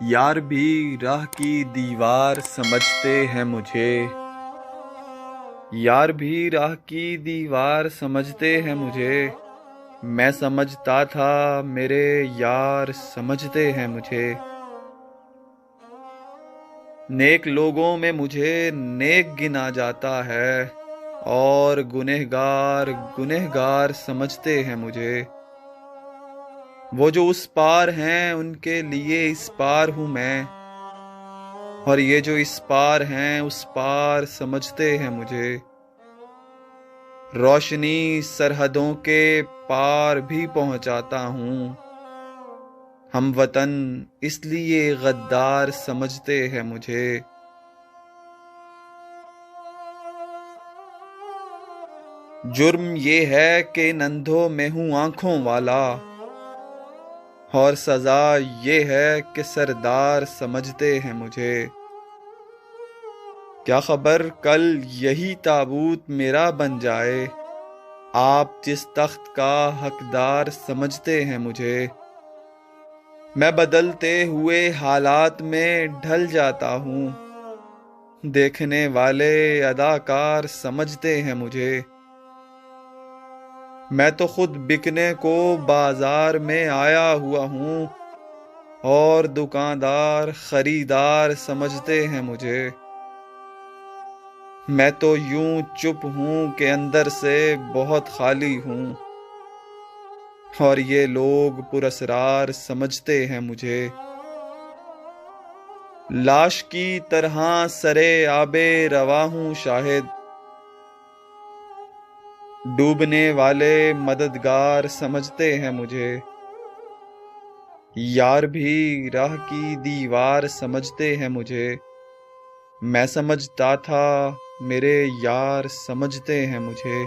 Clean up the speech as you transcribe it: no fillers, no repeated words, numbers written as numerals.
یار بھی راہ کی دیوار سمجھتے ہیں مجھے، یار بھی راہ کی دیوار سمجھتے ہیں مجھے، میں سمجھتا تھا میرے یار سمجھتے ہیں مجھے۔ نیک لوگوں میں مجھے نیک گنا جاتا ہے اور گنہگار سمجھتے ہیں مجھے۔ وہ جو اس پار ہیں ان کے لیے اس پار ہوں میں، اور یہ جو اس پار ہیں اس پار سمجھتے ہیں مجھے۔ روشنی سرحدوں کے پار بھی پہنچاتا ہوں، ہم وطن اس لیے غدار سمجھتے ہیں مجھے۔ جرم یہ ہے کہ ان اندھوں میں ہوں آنکھوں والا، اور سزا یہ ہے کہ سردار سمجھتے ہیں مجھے۔ کیا خبر کل یہی تابوت میرا بن جائے، آپ جس تخت کا حقدار سمجھتے ہیں مجھے۔ میں بدلتے ہوئے حالات میں ڈھل جاتا ہوں، دیکھنے والے اداکار سمجھتے ہیں مجھے۔ میں تو خود بکنے کو بازار میں آیا ہوا ہوں، اور دکاندار خریدار سمجھتے ہیں مجھے۔ میں تو یوں چپ ہوں کہ اندر سے بہت خالی ہوں، اور یہ لوگ پراسرار سمجھتے ہیں مجھے۔ لاش کی طرح سرے آب رواں ہوں شاہد، ڈوبنے والے مددگار سمجھتے ہیں مجھے۔ یار بھی راہ کی دیوار سمجھتے ہیں مجھے، میں سمجھتا تھا میرے یار سمجھتے ہیں مجھے۔